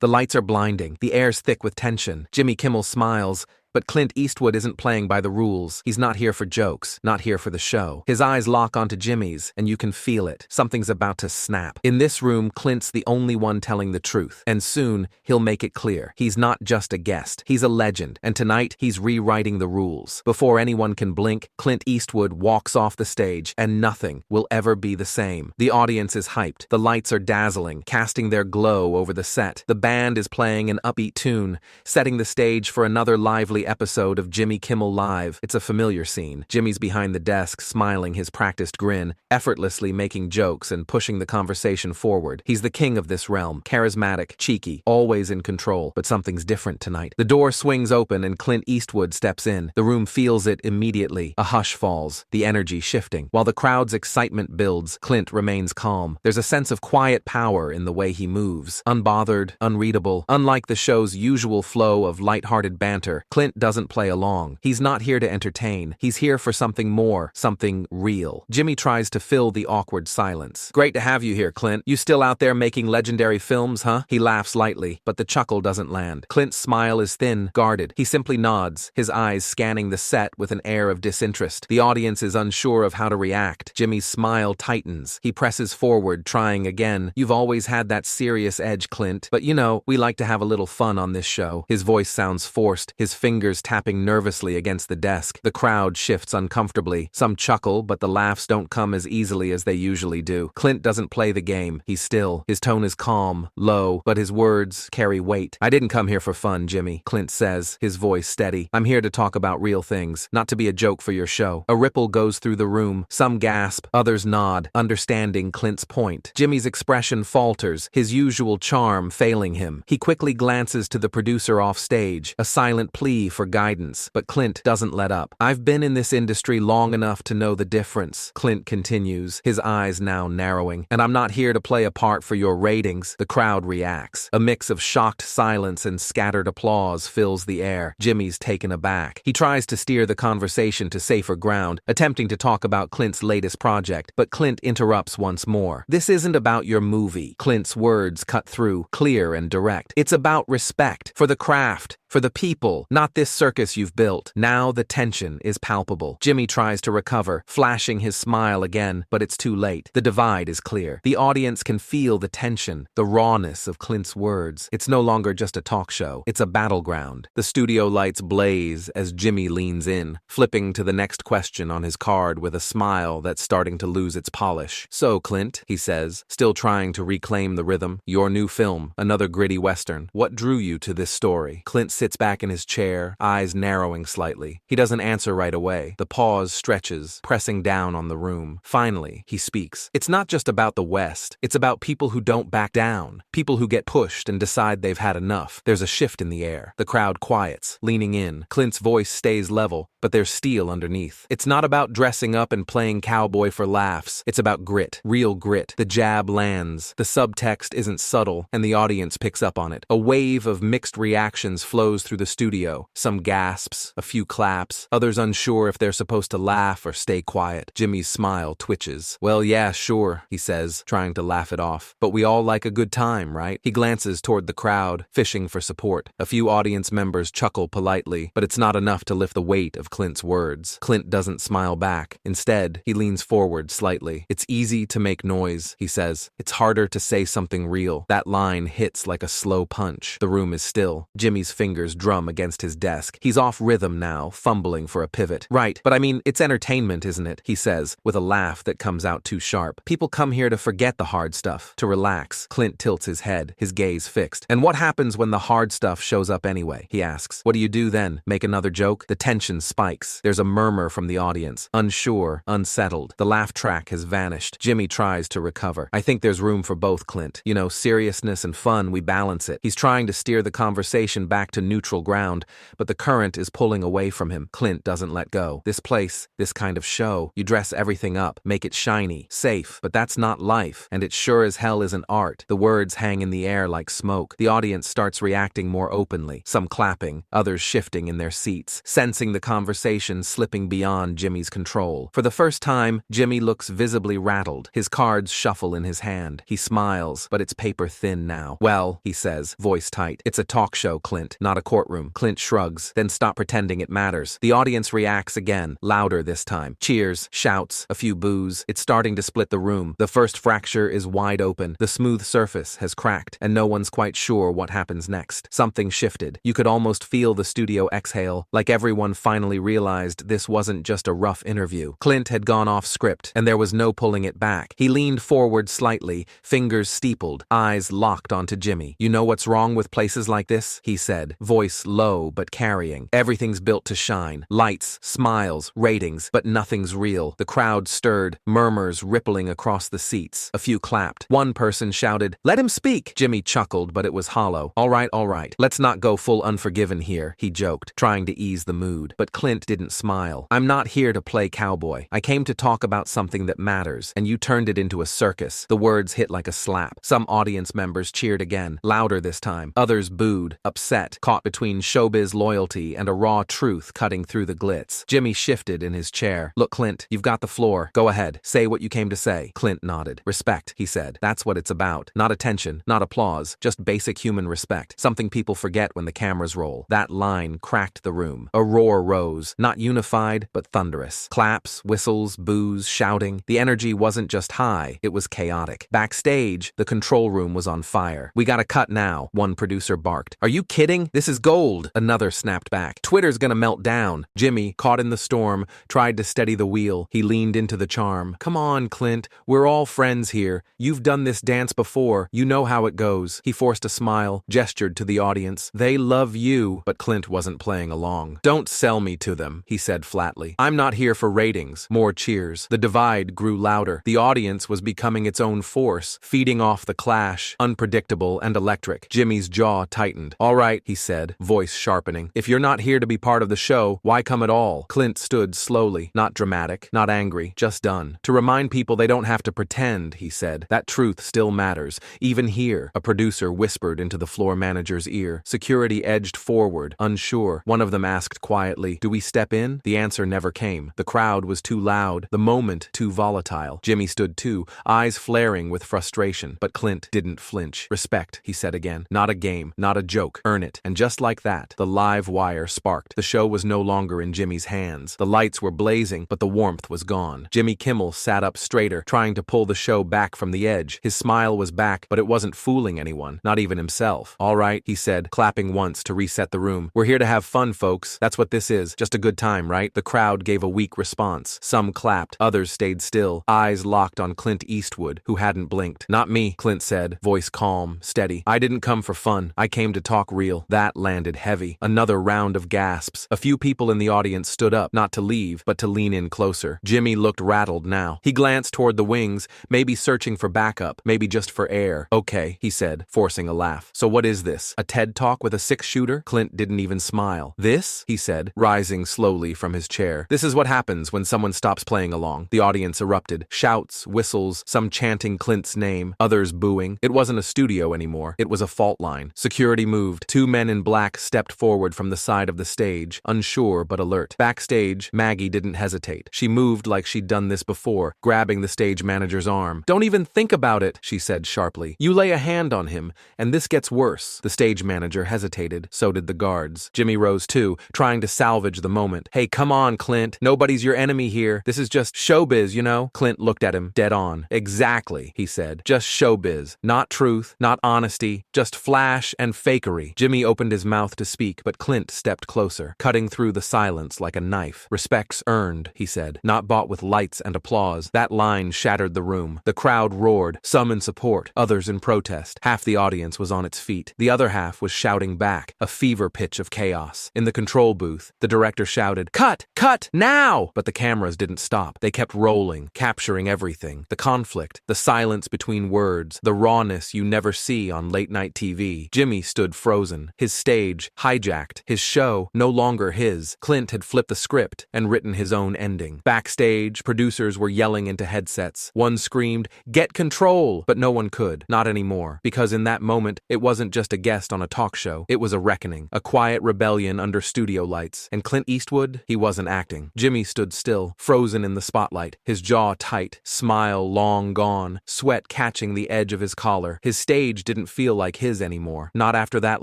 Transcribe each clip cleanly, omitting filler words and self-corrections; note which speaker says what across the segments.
Speaker 1: The lights are blinding. The air's thick with tension. Jimmy Kimmel smiles. But Clint Eastwood isn't playing by the rules. He's not here for jokes, not here for the show. His eyes lock onto Jimmy's, and you can feel it. Something's about to snap. In this room, Clint's the only one telling the truth. And soon, he'll make it clear. He's not just a guest. He's a legend. And tonight, he's rewriting the rules. Before anyone can blink, Clint Eastwood walks off the stage, and nothing will ever be the same. The audience is hyped. The lights are dazzling, casting their glow over the set. The band is playing an upbeat tune, setting the stage for another lively episode of Jimmy Kimmel Live. It's a familiar scene. Jimmy's behind the desk, smiling his practiced grin, effortlessly making jokes and pushing the conversation forward. He's the king of this realm, charismatic, cheeky, always in control. But something's different tonight. The door swings open and Clint Eastwood steps in. The room feels it immediately. A hush falls, the energy shifting. While the crowd's excitement builds, Clint remains calm. There's a sense of quiet power in the way he moves. Unbothered, unreadable. Unlike the show's usual flow of lighthearted banter, Clint doesn't play along. He's not here to entertain. He's here for something more, something real. Jimmy tries to fill the awkward silence. Great to have you here, Clint. You still out there making legendary films, huh? He laughs lightly, but the chuckle doesn't land. Clint's smile is thin, guarded. He simply nods, his eyes scanning the set with an air of disinterest. The audience is unsure of how to react. Jimmy's smile tightens. He presses forward, trying again. You've always had that serious edge, Clint. But you know, we like to have a little fun on this show. His voice sounds forced, his fingers tapping nervously against the desk. The crowd shifts uncomfortably. Some chuckle, but the laughs don't come as easily as they usually do. Clint doesn't play the game. He's still. His tone is calm, low, but his words carry weight. I didn't come here for fun, Jimmy, Clint says, his voice steady. I'm here to talk about real things, not to be a joke for your show. A ripple goes through the room. Some gasp, others nod, understanding Clint's point. Jimmy's expression falters, his usual charm failing him. He quickly glances to the producer off stage, a silent plea for guidance, but Clint doesn't let up. I've been in this industry long enough to know the difference, Clint continues, his eyes now narrowing. And I'm not here to play a part for your ratings. The crowd reacts. A mix of shocked silence and scattered applause fills the air. Jimmy's taken aback. He tries to steer the conversation to safer ground, attempting to talk about Clint's latest project, but Clint interrupts once more. This isn't about your movie. Clint's words cut through, clear and direct. It's about respect for the craft, for the people, not this circus you've built. Now the tension is palpable. Jimmy tries to recover, flashing his smile again, but it's too late. The divide is clear. The audience can feel the tension, the rawness of Clint's words. It's no longer just a talk show. It's a battleground. The studio lights blaze as Jimmy leans in, flipping to the next question on his card with a smile that's starting to lose its polish. So, Clint, he says, still trying to reclaim the rhythm, your new film, another gritty western. What drew you to this story? Clint sits back in his chair, eyes narrowing slightly. He doesn't answer right away. The pause stretches, pressing down on the room. Finally, he speaks. It's not just about the West. It's about people who don't back down. People who get pushed and decide they've had enough. There's a shift in the air. The crowd quiets, leaning in. Clint's voice stays level, but there's steel underneath. It's not about dressing up and playing cowboy for laughs. It's about grit, real grit. The jab lands. The subtext isn't subtle, and the audience picks up on it. A wave of mixed reactions flows through the studio. Some gasps, a few claps, others unsure if they're supposed to laugh or stay quiet. Jimmy's smile twitches. Well, yeah, sure, he says, trying to laugh it off. But we all like a good time, right? He glances toward the crowd, fishing for support. A few audience members chuckle politely, but it's not enough to lift the weight of Clint's words. Clint doesn't smile back. Instead, he leans forward slightly. It's easy to make noise, he says. It's harder to say something real. That line hits like a slow punch. The room is still. Jimmy's fingers drum against his desk. He's off rhythm now, fumbling for a pivot. Right, but I mean, it's entertainment, isn't it? He says, with a laugh that comes out too sharp. People come here to forget the hard stuff, to relax. Clint tilts his head, his gaze fixed. And what happens when the hard stuff shows up anyway? He asks. What do you do then? Make another joke? The tension spikes. There's a murmur from the audience, unsure, unsettled. The laugh track has vanished. Jimmy tries to recover. I think there's room for both, Clint. You know, seriousness and fun, we balance it. He's trying to steer the conversation back to neutral ground, but the current is pulling away from him. Clint doesn't let go. This place, this kind of show, you dress everything up, make it shiny, safe, but that's not life, and it sure as hell isn't art. The words hang in the air like smoke. The audience starts reacting more openly, some clapping, others shifting in their seats, sensing the conversation slipping beyond Jimmy's control. For the first time, Jimmy looks visibly rattled. His cards shuffle in his hand. He smiles, but it's paper thin now. Well, he says, voice tight, it's a talk show, Clint, not a courtroom. Clint shrugs, then stop pretending it matters. The audience reacts again, louder this time. Cheers, shouts, a few boos. It's starting to split the room. The first fracture is wide open. The smooth surface has cracked, and no one's quite sure what happens next. Something shifted. You could almost feel the studio exhale, like everyone finally realized this wasn't just a rough interview. Clint had gone off script, and there was no pulling it back. He leaned forward slightly, fingers steepled, eyes locked onto Jimmy. You know what's wrong with places like this? He said, voice low but carrying. Everything's built to shine. Lights, smiles, ratings, but nothing's real. The crowd stirred, murmurs rippling across the seats. A few clapped. One person shouted, "Let him speak!" Jimmy chuckled, but it was hollow. All right. Let's not go full Unforgiven here, he joked, trying to ease the mood. But Clint didn't smile. I'm not here to play cowboy. I came to talk about something that matters, and you turned it into a circus. The words hit like a slap. Some audience members cheered again, louder this time. Others booed, upset, caught between showbiz loyalty and a raw truth cutting through the glitz. Jimmy shifted in his chair. Look, Clint, you've got the floor. Go ahead. Say what you came to say. Clint nodded. Respect, he said. That's what it's about. Not attention, not applause, just basic human respect. Something people forget when the cameras roll. That line cracked the room. A roar rose, not unified, but thunderous. Claps, whistles, boos, shouting. The energy wasn't just high, it was chaotic. Backstage, the control room was on fire. We gotta cut now, one producer barked. Are you kidding? This is gold, another snapped back. Twitter's gonna melt down. Jimmy, caught in the storm, tried to steady the wheel. He leaned into the charm. Come on, Clint, we're all friends here. You've done this dance before. You know how it goes. He forced a smile, gestured to the audience. They love you, but Clint wasn't playing along. Don't sell me to them, he said flatly. I'm not here for ratings. More cheers. The divide grew louder. The audience was becoming its own force, feeding off the clash, unpredictable and electric. Jimmy's jaw tightened. All right, he said, voice sharpening. If you're not here to be part of the show, why come at all? Clint stood slowly, not dramatic, not angry, just done. To remind people they don't have to pretend, he said. That truth still matters. Even here, a producer whispered into the floor manager's ear. Security edged forward, unsure. One of them asked quietly, do we step in? The answer never came. The crowd was too loud, the moment too volatile. Jimmy stood too, eyes flaring with frustration, but Clint didn't flinch. Respect, he said again. Not a game, not a joke. Earn it. And just like that, the live wire sparked. The show was no longer in Jimmy's hands. The lights were blazing, but the warmth was gone. Jimmy Kimmel sat up straighter, trying to pull the show back from the edge. His smile was back, but it wasn't fooling anyone, not even himself. All right, he said, clapping once to reset the room. We're here to have fun, folks. That's what this is. Just a good time, right? The crowd gave a weak response. Some clapped, others stayed still, eyes locked on Clint Eastwood, who hadn't blinked. Not me, Clint said, voice calm, steady. I didn't come for fun. I came to talk real. That landed heavy. Another round of gasps. A few people in the audience stood up, not to leave, but to lean in closer. Jimmy looked rattled now. He glanced toward the wings, maybe searching for backup, maybe just for air. Okay, he said, forcing a laugh. So what is this? A TED Talk with a six-shooter? Clint didn't even smile. This? He said, rising slowly from his chair. This is what happens when someone stops playing along. The audience erupted. Shouts, whistles, some chanting Clint's name, others booing. It wasn't a studio anymore. It was a fault line. Security moved. Two men in black stepped forward from the side of the stage, unsure but alert. Backstage, Maggie didn't hesitate. She moved like she'd done this before, grabbing the stage manager's arm. Don't even think about it, she said sharply. You lay a hand on him, and this gets worse. The stage manager hesitated. So did the guards. Jimmy rose too, trying to salvage the moment. Hey, come on, Clint. Nobody's your enemy here. This is just showbiz, you know? Clint looked at him, dead on. Exactly, he said. Just showbiz. Not truth, not honesty, just flash and fakery. Jimmy opened his mouth to speak, but Clint stepped closer, cutting through the silence like a knife. Respect's earned, he said, not bought with lights and applause. That line shattered the room. The crowd roared, some in support, others in protest. Half the audience was on its feet. The other half was shouting back, a fever pitch of chaos. In the control booth, the director shouted, "Cut! Cut! Now!" But the cameras didn't stop. They kept rolling, capturing everything. The conflict, the silence between words, the rawness you never see on late-night TV. Jimmy stood frozen, his his stage, hijacked, his show, no longer his. Clint had flipped the script and written his own ending. Backstage, producers were yelling into headsets. One screamed, "Get control!" But no one could. Not anymore. Because in that moment, it wasn't just a guest on a talk show. It was a reckoning. A quiet rebellion under studio lights. And Clint Eastwood, he wasn't acting. Jimmy stood still, frozen in the spotlight, his jaw tight, smile long gone, sweat catching the edge of his collar. His stage didn't feel like his anymore. Not after that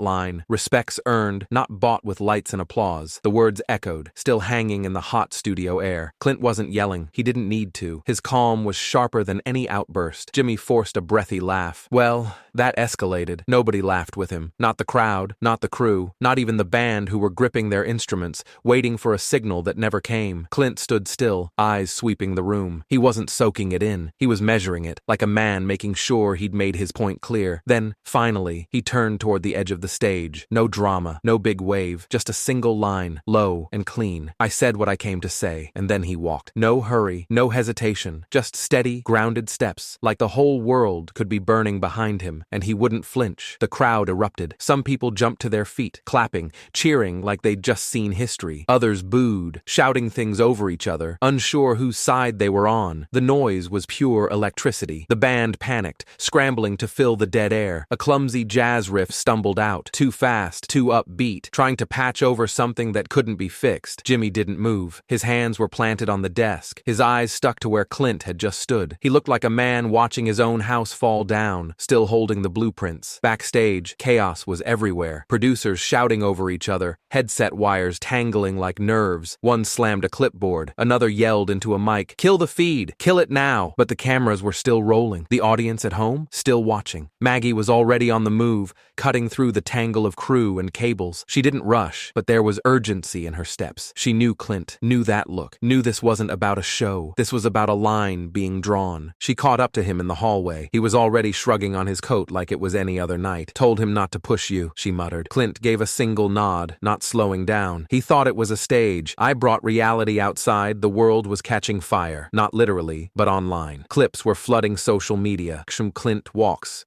Speaker 1: line. Respects earned, not bought with lights and applause. The words echoed, still hanging in the hot studio air. Clint wasn't yelling. He didn't need to. His calm was sharper than any outburst. Jimmy forced a breathy laugh. Well, that escalated. Nobody laughed with him. Not the crowd, not the crew, not even the band who were gripping their instruments, waiting for a signal that never came. Clint stood still, eyes sweeping the room. He wasn't soaking it in. He was measuring it, like a man making sure he'd made his point clear. Then, finally, he turned toward the edge of the stage. No drama, no big wave, just a single line, low and clean. "I said what I came to say," and then he walked. No hurry, no hesitation, just steady, grounded steps, like the whole world could be burning behind him, and he wouldn't flinch. The crowd erupted. Some people jumped to their feet, clapping, cheering like they'd just seen history. Others booed, shouting things over each other, unsure whose side they were on. The noise was pure electricity. The band panicked, scrambling to fill the dead air. A clumsy jazz riff stumbled out, too fast, too upbeat, trying to patch over something that couldn't be fixed. Jimmy didn't move. His hands were planted on the desk. His eyes stuck to where Clint had just stood. He looked like a man watching his own house fall down, still holding the blueprints. Backstage, chaos was everywhere. Producers shouting over each other, headset wires tangling like nerves. One slammed a clipboard. Another yelled into a mic, "Kill the feed! Kill it now!" But the cameras were still rolling. The audience at home, still watching. Maggie was already on the move, cutting through the tangle of crew and cables. She didn't rush, but there was urgency in her steps. She knew Clint, knew that look, knew this wasn't about a show. This was about a line being drawn. She caught up to him in the hallway. He was already shrugging on his coat like it was any other night. "Told him not to push you," she muttered. Clint gave a single nod, not slowing down. He thought it was a stage. "I brought reality outside. The world was catching fire. Not literally, but online." Clips were flooding social media. Clint walks.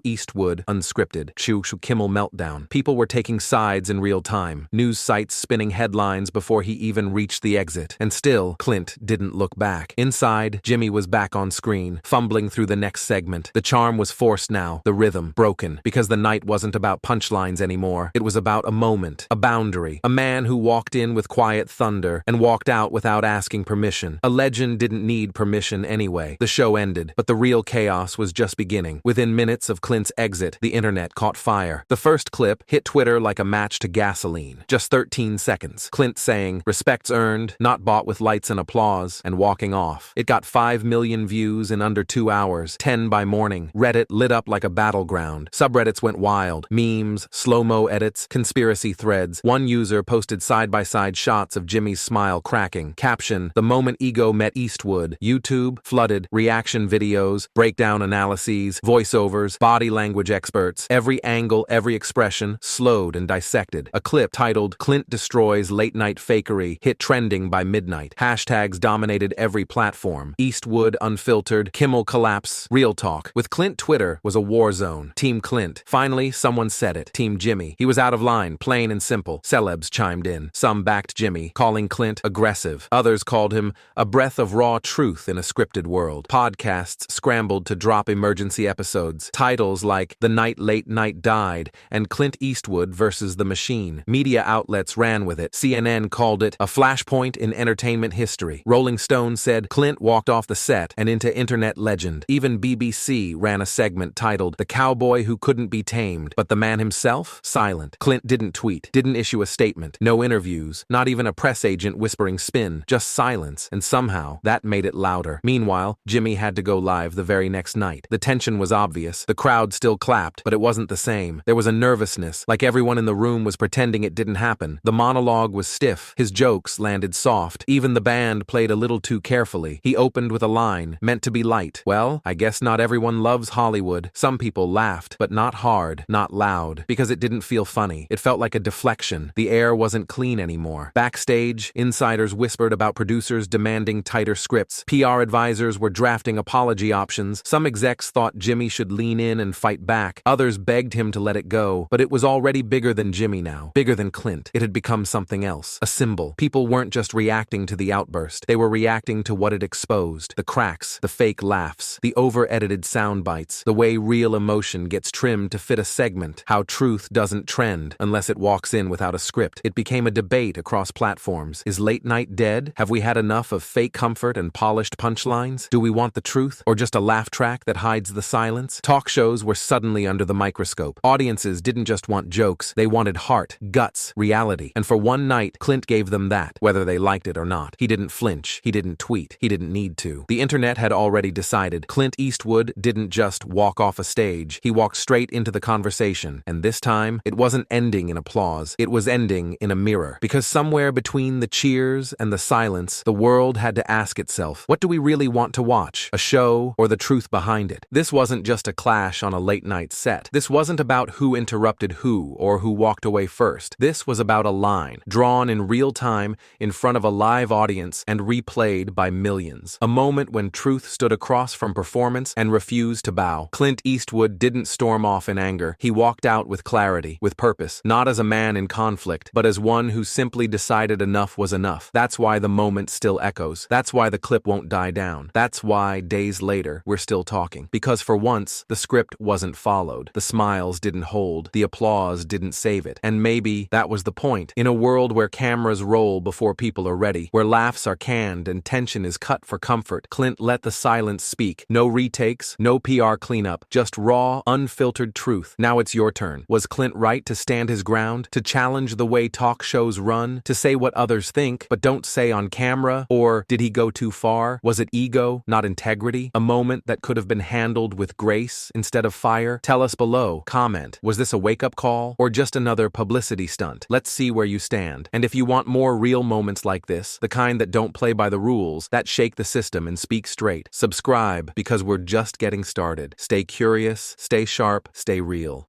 Speaker 1: Eastwood, unscripted. Kimmel meltdown. People were taking sides in real time. News sites spinning headlines before he even reached the exit. And still, Clint didn't look back. Inside, Jimmy was back on screen, fumbling through the next segment. The charm was forced now, the rhythm broken, because the night wasn't about punchlines anymore. It was about a moment, a boundary, a man who walked in with quiet thunder and walked out without asking permission. A legend didn't need permission anyway. The show ended, but the real chaos was just beginning. Within minutes of Clint's exit, the internet caught fire. The first clip hit Twitter like a match to gasoline. Just 13 seconds. Clint saying, "Respects earned, not bought with lights and applause," and walking off. It got 5 million views in under 2 hours, 10 by morning. Reddit lit up like a battleground. Subreddits went wild. Memes, slow-mo edits, conspiracy threads. One user posted side-by-side shots of Jimmy's smile cracking. Caption, "The moment ego met Eastwood." YouTube flooded. Reaction videos, breakdown analyses, voiceovers, body language experts. Every angle, every expression, slowed and dissected. A clip titled, "Clint Destroys Late-Night Fakery," hit trending by midnight. Hashtags dominated every platform. Eastwood unfiltered, Kimmel collapse, real talk. With Clint, Twitter was a war zone. Team Clint. Finally, someone said it. Team Jimmy. He was out of line, plain and simple. Celebs chimed in. Some backed Jimmy, calling Clint aggressive. Others called him a breath of raw truth in a scripted world. Podcasts scrambled to drop emergency episodes. Titles like "The Night Late Night Died" and "Clint Eastwood versus the Machine." Media outlets ran with it. CNN called it a flashpoint in entertainment history. Rolling Stone said Clint walked off the set and into internet legend. Even BBC ran a segment titled "The Cowboy Who Couldn't Be Tamed," but the man himself? Silent. Clint didn't tweet, didn't issue a statement, no interviews, not even a press agent whispering spin, just silence, and somehow that made it louder. Meanwhile, Jimmy had to go live the very next night. The tension was obvious. The crowd still clapped, but it wasn't the same. There was a nervousness, like everyone in the room was pretending it didn't happen. The monologue was stiff. His jokes landed soft. Even the band played a little too carefully. He opened with a line, meant to be light. "Well, I guess not everyone loves Hollywood." Some people laughed, but not hard, not loud, because it didn't feel funny. It felt like a deflection. The air wasn't clean anymore. Backstage, insiders whispered about producers demanding tighter scripts. PR advisors were drafting apology options. Some execs thought Jimmy should lean in and fight back. Others begged him to let it go, but it was was already bigger than Jimmy now, bigger than Clint. It had become something else, a symbol. People weren't just reacting to the outburst. They were reacting to what it exposed. The cracks, the fake laughs, the over-edited sound bites, the way real emotion gets trimmed to fit a segment, how truth doesn't trend unless it walks in without a script. It became a debate across platforms. Is late night dead? Have we had enough of fake comfort and polished punchlines? Do we want the truth, or just a laugh track that hides the silence? Talk shows were suddenly under the microscope. Audiences didn't just want jokes, they wanted heart, guts, reality. And for one night, Clint gave them that, whether they liked it or not. He didn't flinch, he didn't tweet, he didn't need to. The internet had already decided. Clint Eastwood didn't just walk off a stage, he walked straight into the conversation. And this time, it wasn't ending in applause, it was ending in a mirror. Because somewhere between the cheers and the silence, the world had to ask itself, what do we really want to watch? A show or the truth behind it? This wasn't just a clash on a late-night set. This wasn't about who interrupted who or who walked away first. This was about a line, drawn in real time in front of a live audience and replayed by millions. A moment when truth stood across from performance and refused to bow. Clint Eastwood didn't storm off in anger. He walked out with clarity, with purpose, not as a man in conflict, but as one who simply decided enough was enough. That's why the moment still echoes. That's why the clip won't die down. That's why, days later, we're still talking. Because for once, the script wasn't followed. The smiles didn't hold. The applause didn't save it. And maybe that was the point. In a world where cameras roll before people are ready, where laughs are canned and tension is cut for comfort, Clint let the silence speak. No retakes, no PR cleanup, just raw, unfiltered truth. Now it's your turn. Was Clint right to stand his ground? To challenge the way talk shows run? To say what others think, but don't say on camera? Or did he go too far? Was it ego, not integrity? A moment that could have been handled with grace instead of fire? Tell us below. Comment. Was this a wake-up call? Or just another publicity stunt? Let's see where you stand. And if you want more real moments like this, the kind that don't play by the rules, that shake the system and speak straight, subscribe, because we're just getting started. Stay curious, stay sharp, stay real.